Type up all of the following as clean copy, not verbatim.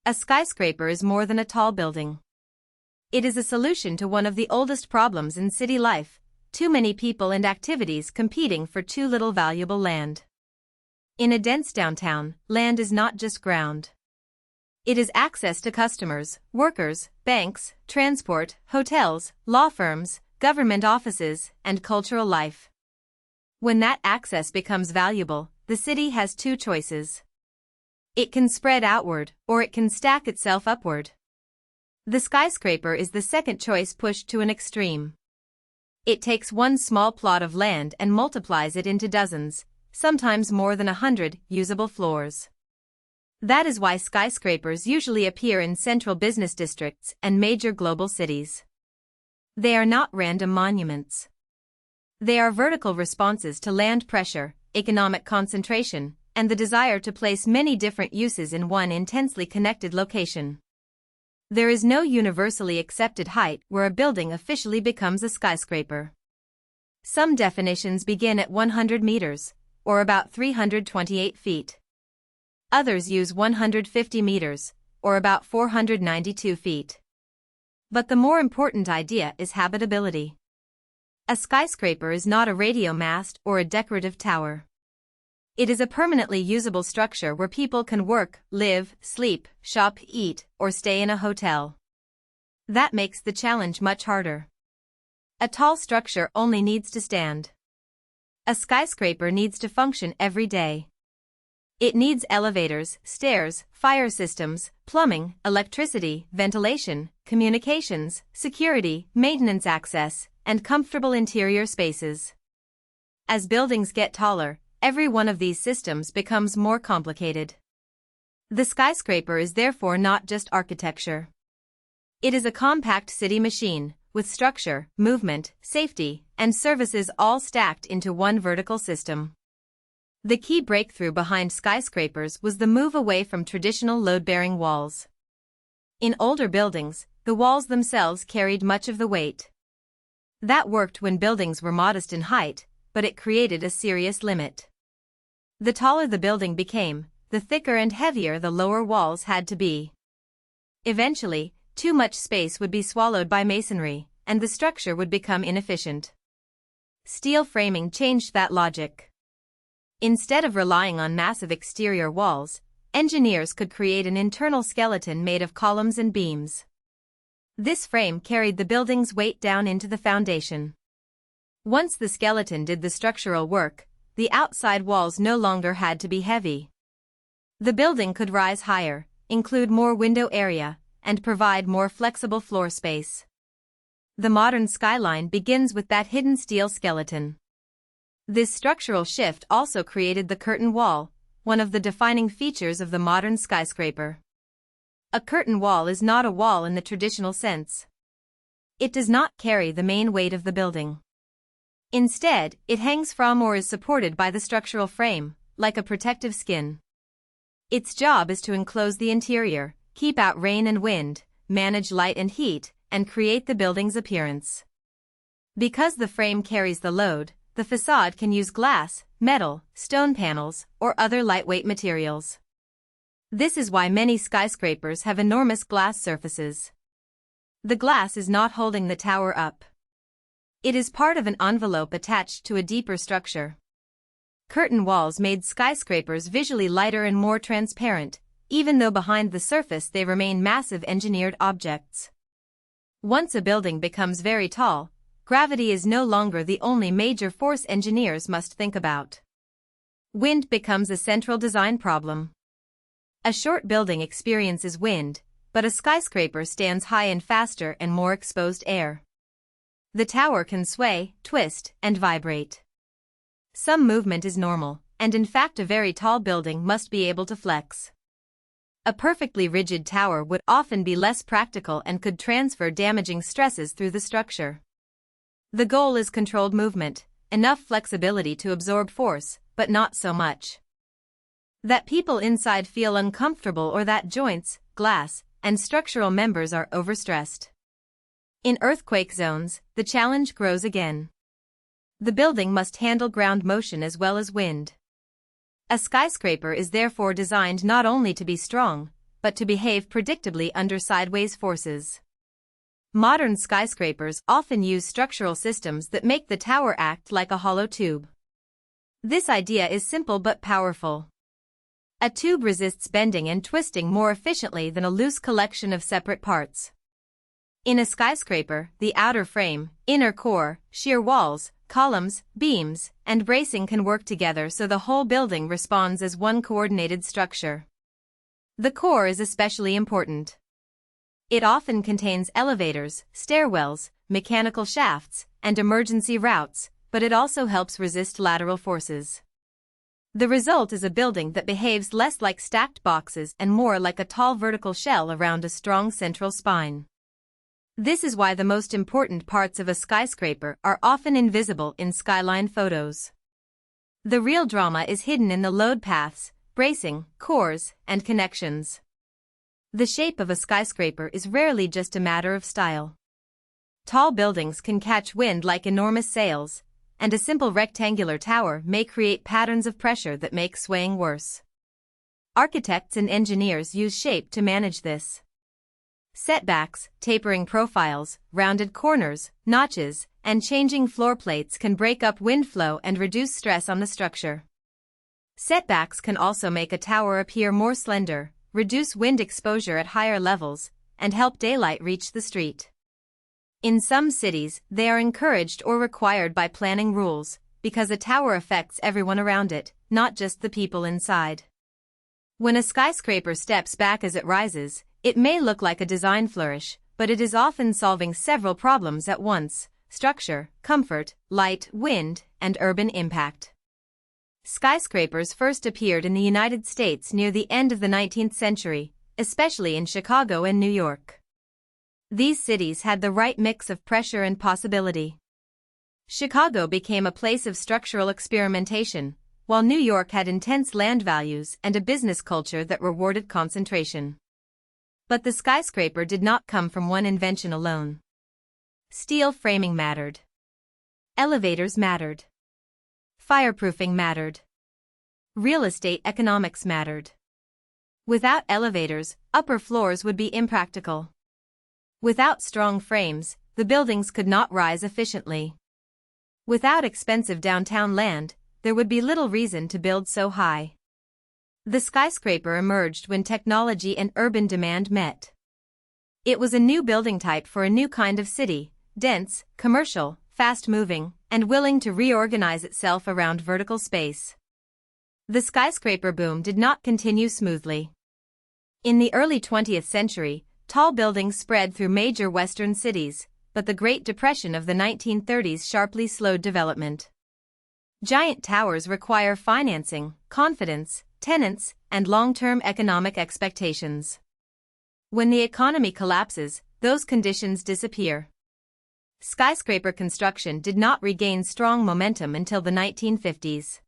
A skyscraper is more than a tall building. It is a solution to one of the oldest problems in city life: too many people and activities competing for too little valuable land. In a dense downtown, land is not just ground. It is access to customers, workers, banks, transport, hotels, law firms, government offices, and cultural life. When that access becomes valuable, the city has two choices. It can spread outward, or it can stack itself upward. The skyscraper is the second choice pushed to an extreme. It takes one small plot of land and multiplies it into dozens, sometimes more than 100, usable floors. That is why skyscrapers usually appear in central business districts and major global cities. They are not random monuments. They are vertical responses to land pressure, economic concentration, and the desire to place many different uses in one intensely connected location. There is no universally accepted height where a building officially becomes a skyscraper. Some definitions begin at 100 meters, or about 328 feet. Others use 150 meters, or about 492 feet. But the more important idea is habitability. A skyscraper is not a radio mast or a decorative tower. It is a permanently usable structure where people can work, live, sleep, shop, eat, or stay in a hotel. That makes the challenge much harder. A tall structure only needs to stand. A skyscraper needs to function every day. It needs elevators, stairs, fire systems, plumbing, electricity, ventilation, communications, security, maintenance access, and comfortable interior spaces. As buildings get taller, every one of these systems becomes more complicated. The skyscraper is therefore not just architecture. It is a compact city machine, with structure, movement, safety, and services all stacked into one vertical system. The key breakthrough behind skyscrapers was the move away from traditional load-bearing walls. In older buildings, the walls themselves carried much of the weight. That worked when buildings were modest in height, but it created a serious limit. The taller the building became, the thicker and heavier the lower walls had to be. Eventually, too much space would be swallowed by masonry, and the structure would become inefficient. Steel framing changed that logic. Instead of relying on massive exterior walls, engineers could create an internal skeleton made of columns and beams. This frame carried the building's weight down into the foundation. Once the skeleton did the structural work, the outside walls no longer had to be heavy. The building could rise higher, include more window area, and provide more flexible floor space. The modern skyline begins with that hidden steel skeleton. This structural shift also created the curtain wall, one of the defining features of the modern skyscraper. A curtain wall is not a wall in the traditional sense. It does not carry the main weight of the building. Instead, it hangs from or is supported by the structural frame, like a protective skin. Its job is to enclose the interior, keep out rain and wind, manage light and heat, and create the building's appearance. Because the frame carries the load, the facade can use glass, metal, stone panels, or other lightweight materials. This is why many skyscrapers have enormous glass surfaces. The glass is not holding the tower up. It is part of an envelope attached to a deeper structure. Curtain walls made skyscrapers visually lighter and more transparent, even though behind the surface they remain massive engineered objects. Once a building becomes very tall, gravity is no longer the only major force engineers must think about. Wind becomes a central design problem. A short building experiences wind, but a skyscraper stands high in faster and more exposed air. The tower can sway, twist, and vibrate. Some movement is normal, and in fact a very tall building must be able to flex. A perfectly rigid tower would often be less practical and could transfer damaging stresses through the structure. The goal is controlled movement, enough flexibility to absorb force, but not so much that people inside feel uncomfortable or that joints, glass, and structural members are overstressed. In earthquake zones, the challenge grows again. The building must handle ground motion as well as wind. A skyscraper is therefore designed not only to be strong, but to behave predictably under sideways forces. Modern skyscrapers often use structural systems that make the tower act like a hollow tube. This idea is simple but powerful. A tube resists bending and twisting more efficiently than a loose collection of separate parts. In a skyscraper, the outer frame, inner core, shear walls, columns, beams, and bracing can work together so the whole building responds as one coordinated structure. The core is especially important. It often contains elevators, stairwells, mechanical shafts, and emergency routes, but it also helps resist lateral forces. The result is a building that behaves less like stacked boxes and more like a tall vertical shell around a strong central spine. This is why the most important parts of a skyscraper are often invisible in skyline photos. The real drama is hidden in the load paths, bracing, cores, and connections. The shape of a skyscraper is rarely just a matter of style. Tall buildings can catch wind like enormous sails, and a simple rectangular tower may create patterns of pressure that make swaying worse. Architects and engineers use shape to manage this. Setbacks, tapering profiles, rounded corners, notches, and changing floor plates can break up wind flow and reduce stress on the structure. Setbacks can also make a tower appear more slender, reduce wind exposure at higher levels, and help daylight reach the street. In some cities, they are encouraged or required by planning rules, because a tower affects everyone around it, not just the people inside. When a skyscraper steps back as it rises, it may look like a design flourish, but it is often solving several problems at once: structure, comfort, light, wind, and urban impact. Skyscrapers first appeared in the United States near the end of the 19th century, especially in Chicago and New York. These cities had the right mix of pressure and possibility. Chicago became a place of structural experimentation, while New York had intense land values and a business culture that rewarded concentration. But the skyscraper did not come from one invention alone. Steel framing mattered. Elevators mattered. Fireproofing mattered. Real estate economics mattered. Without elevators, upper floors would be impractical. Without strong frames, the buildings could not rise efficiently. Without expensive downtown land, there would be little reason to build so high. The skyscraper emerged when technology and urban demand met. It was a new building type for a new kind of city: dense, commercial, fast-moving, and willing to reorganize itself around vertical space. The skyscraper boom did not continue smoothly. In the early 20th century, tall buildings spread through major Western cities, but the Great Depression of the 1930s sharply slowed development. Giant towers require financing, confidence, tenants, and long-term economic expectations. When the economy collapses, those conditions disappear. Skyscraper construction did not regain strong momentum until the 1950s.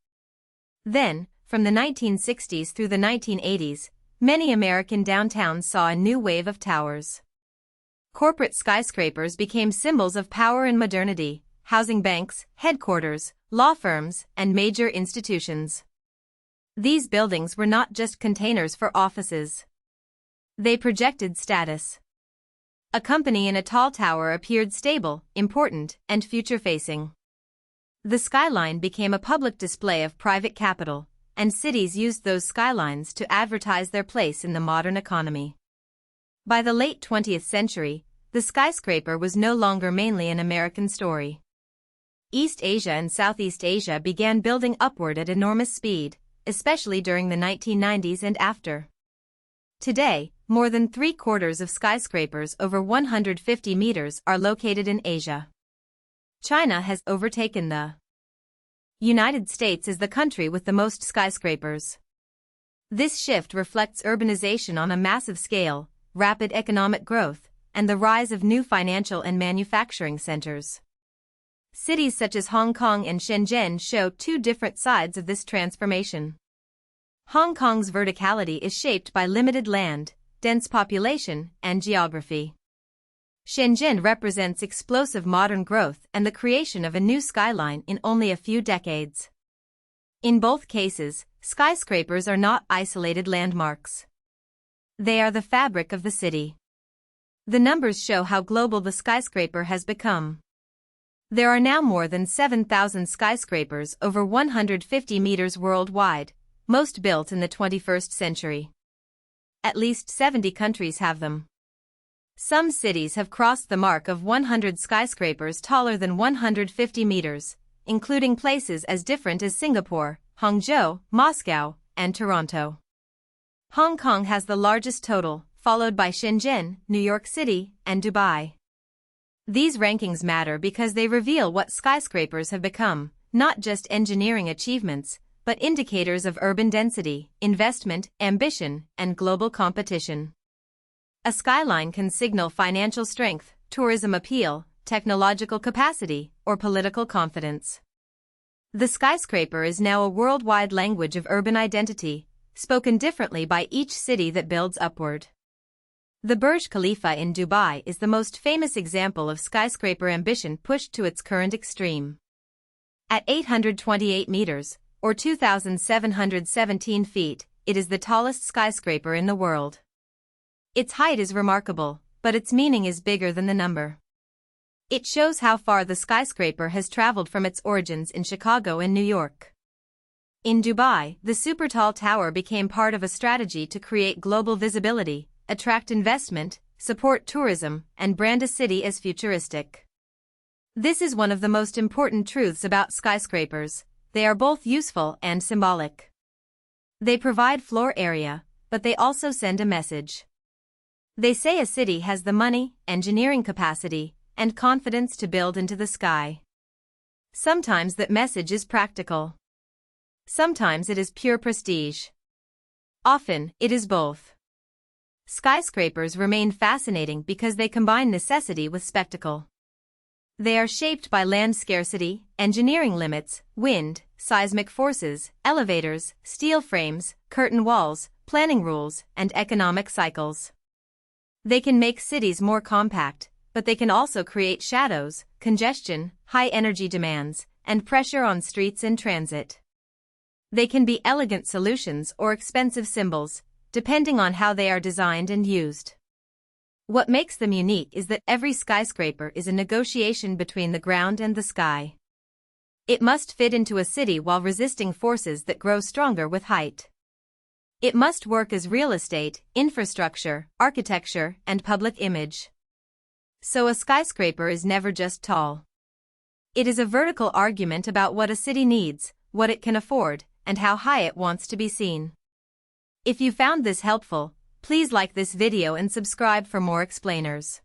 Then, from the 1960s through the 1980s, many American downtowns saw a new wave of towers. Corporate skyscrapers became symbols of power and modernity, housing banks, headquarters, law firms, and major institutions. These buildings were not just containers for offices. They projected status. A company in a tall tower appeared stable, important, and future-facing. The skyline became a public display of private capital, and cities used those skylines to advertise their place in the modern economy. By the late 20th century, the skyscraper was no longer mainly an American story. East Asia and Southeast Asia began building upward at enormous speed, especially during the 1990s and after. Today, more than 3/4 of skyscrapers over 150 meters are located in Asia. China has overtaken the United States as the country with the most skyscrapers. This shift reflects urbanization on a massive scale, rapid economic growth, and the rise of new financial and manufacturing centers. Cities such as Hong Kong and Shenzhen show two different sides of this transformation. Hong Kong's verticality is shaped by limited land, dense population, and geography. Shenzhen represents explosive modern growth and the creation of a new skyline in only a few decades. In both cases, skyscrapers are not isolated landmarks. They are the fabric of the city. The numbers show how global the skyscraper has become. There are now more than 7,000 skyscrapers over 150 meters worldwide, most built in the 21st century. At least 70 countries have them. Some cities have crossed the mark of 100 skyscrapers taller than 150 meters, including places as different as Singapore, Hangzhou, Moscow, and Toronto. Hong Kong has the largest total, followed by Shenzhen, New York City, and Dubai. These rankings matter because they reveal what skyscrapers have become, not just engineering achievements, but indicators of urban density, investment, ambition, and global competition. A skyline can signal financial strength, tourism appeal, technological capacity, or political confidence. The skyscraper is now a worldwide language of urban identity, spoken differently by each city that builds upward. The Burj Khalifa in Dubai is the most famous example of skyscraper ambition pushed to its current extreme. At 828 meters, or 2,717 feet, it is the tallest skyscraper in the world. Its height is remarkable, but its meaning is bigger than the number. It shows how far the skyscraper has traveled from its origins in Chicago and New York. In Dubai, the super-tall tower became part of a strategy to create global visibility, attract investment, support tourism, and brand a city as futuristic. This is one of the most important truths about skyscrapers: they are both useful and symbolic. They provide floor area, but they also send a message. They say a city has the money, engineering capacity, and confidence to build into the sky. Sometimes that message is practical. Sometimes it is pure prestige. Often, it is both. Skyscrapers remain fascinating because they combine necessity with spectacle. They are shaped by land scarcity, engineering limits, wind, seismic forces, elevators, steel frames, curtain walls, planning rules, and economic cycles. They can make cities more compact, but they can also create shadows, congestion, high energy demands, and pressure on streets and transit. They can be elegant solutions or expensive symbols, depending on how they are designed and used. What makes them unique is that every skyscraper is a negotiation between the ground and the sky. It must fit into a city while resisting forces that grow stronger with height. It must work as real estate, infrastructure, architecture, and public image. So a skyscraper is never just tall. It is a vertical argument about what a city needs, what it can afford, and how high it wants to be seen. If you found this helpful, please like this video and subscribe for more explainers.